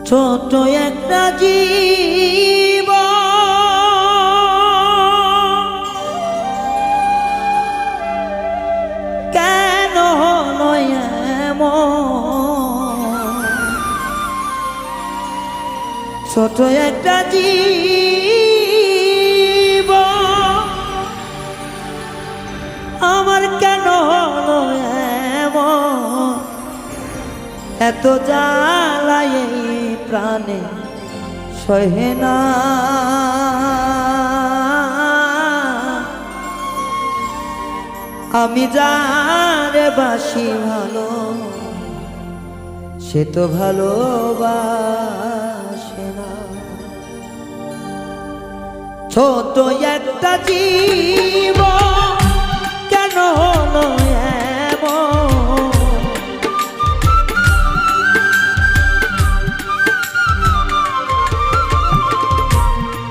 ছোট একটা জীব কেন হলো এমন? ছোট একটা জীব আমার কেন হলো এমন? এত জ্বালায় প্রাণে সহে না, আমি যারে বাসি ভালো সে তো ভালোবাসে না। ছোট একটা জীব কেন হলো এমন?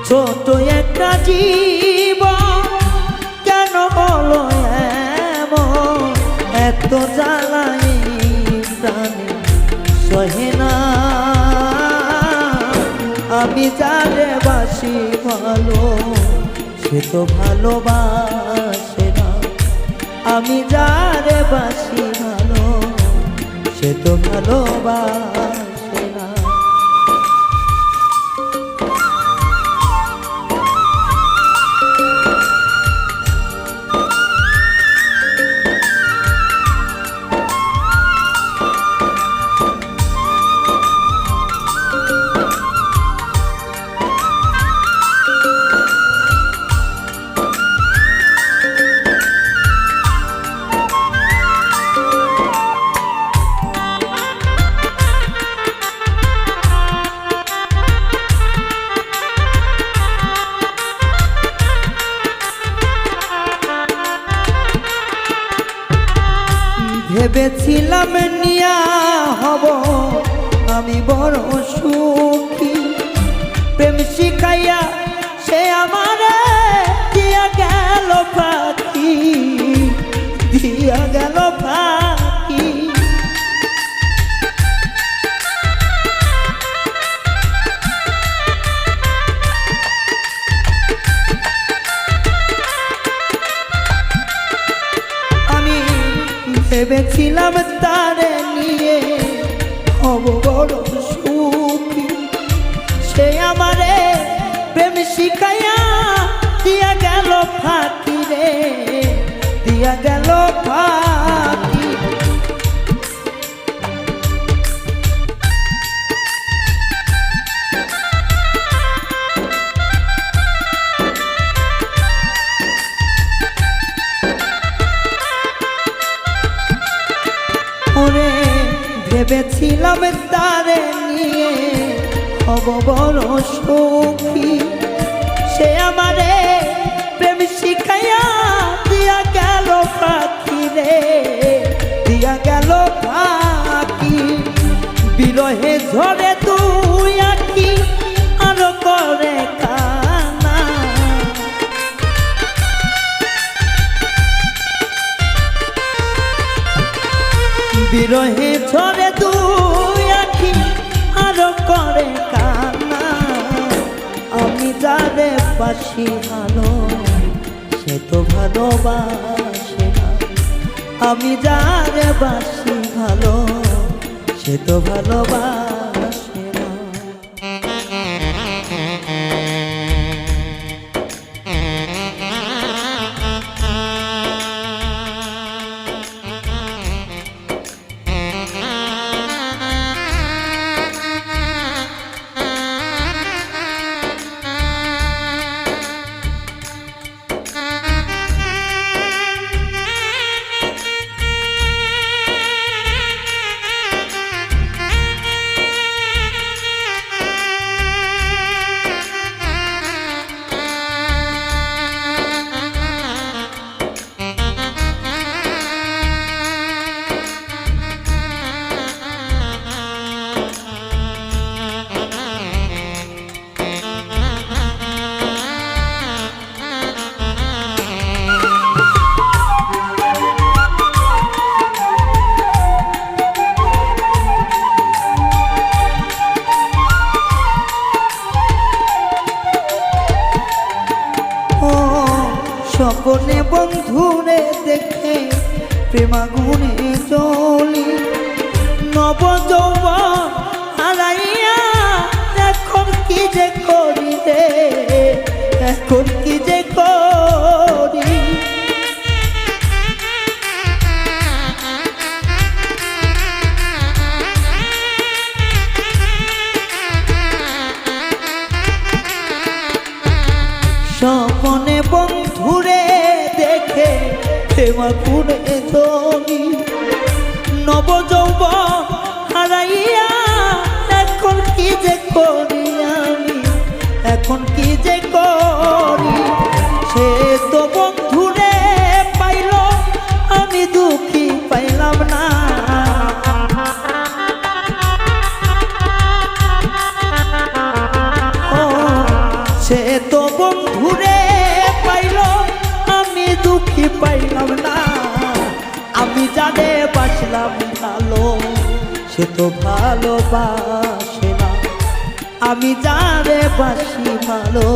ছোট একটা জীব কেন হলো এমন? এত জ্বালাই প্রাণে সহে না, আমি যারে বাসি ভালো সে তো ভালোবাসে না, আমি যারে বাসি ভালো সে তো ভালোবাসে না। ভেবেছিলাম নিয়া হব আমি বড় সুখী, প্রেম শিখাইয়া সে আমারে দিয়া গেল ফাঁকি, দিয়া গেল ফাঁকি। ভেবেছিলাম তারে নিয়ে হব বড় সুখী, সে আমারে প্রেম শিখাইয়া দিয়া গেল ফাঁকি রে, দিয়া গেল ফাঁকি। ভেবেছিলাম তারে নিয়ে হব বড় সুখী, সে আমারে প্রেম শিখাইয়া দিয়া গেল ফাঁকি রে, দিয়া গেল ফাঁকি। বিরহে ঝরে তুই আঁকি আরো করে কানা, বিরহে ঝরে তুই আঁকি আরো করে কান্না, আমি যারে বাসি ভালো সে তো ভালোবাসে না, আমি যারে বাসি ভালো সে তো ভালোবাসে না। প্রেমাগুনে চলি নব যৌবন হারাইয়া এখন কি যে করি রে এখন কি যে করি স্বপনে বন্ধুরে দেখে প্রেমাগুনে চলি নব যৌবন হারাইয়া এখন কি যে করি আমি এখন কি যে করি সে তো বন্ধুরে পাইল আমি দুঃখী পাইলাম না সে তো বন্ধুরে পাইল আমি দুঃখী পাইলাম না আমি যারে বাসলাম ভালো সে তো ভালোবাসে না আমি যারে বাসি ভালো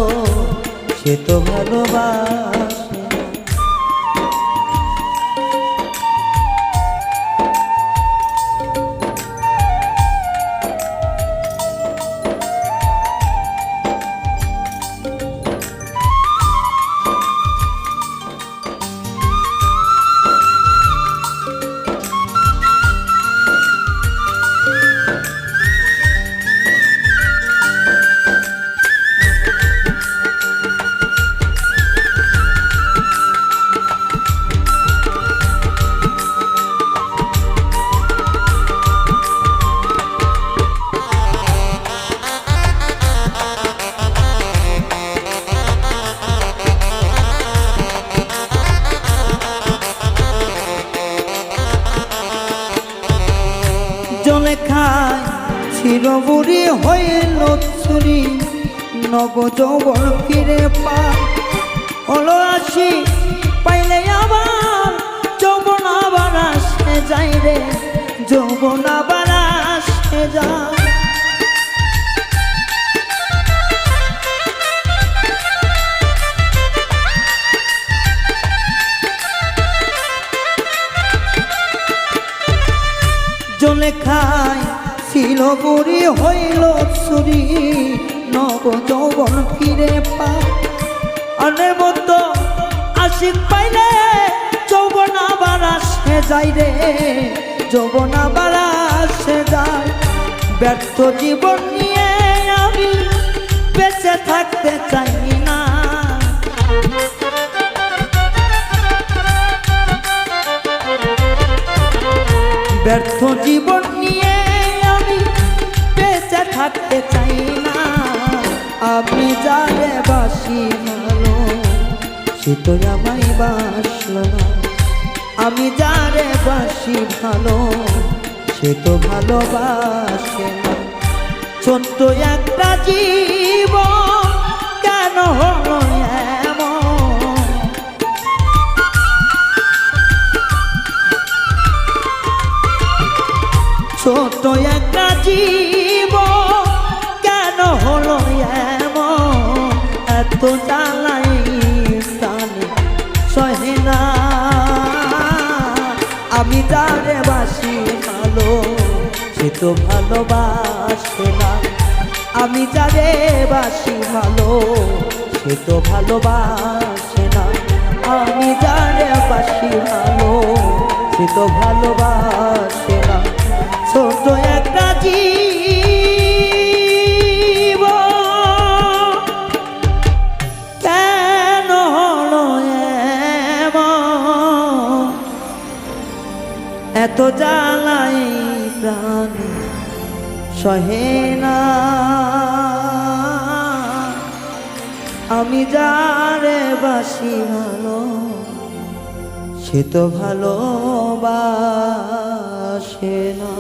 সে তো ভালোবাসে না জলে খায় চিরবুড়ি হইল চুরি নব যৌবন ফিরে পায় হলো আসি পাইলে আবার যৌবন আবার আসে যায় রে যৌবন আবার আসে যায় জলে খায় ছিল বুড়ি হইল চুরি নব যৌবন ফিরে পায় অনের মতো আশিক পাইলে যৌবন আবার আসে যায় রে যৌবন আবার আসে যায় ব্যর্থ জীবন নিয়ে আমি বেঁচে থাকতে চাই না ব্যর্থ জীবন নিয়ে আমি বেঁচে থাকতে চাই না আমি যারে বাসি ভালো সে তো আমায় বাসল না আমি যারে বাসি ভালো সে তো ভালোবাসে না ছোট্ট একটা জীবন কেন হলো এমন ছোট একটা জীবন কেন হলো এমন এত জ্বালাই প্রাণে সহে না আমি যারে বাসি ভালো সে তো ভালোবাসে না আমি যারে বাসি ভালো সে তো ভালোবাসে না আমি যারে বাসি ভালো সে তো ভালোবাসে না ছোট একটা জীবন কেন হলো এমন এত জ্বালাই প্রাণে সহে না আমি যারে বাসি ভালো সে তো ভালোবাসে না।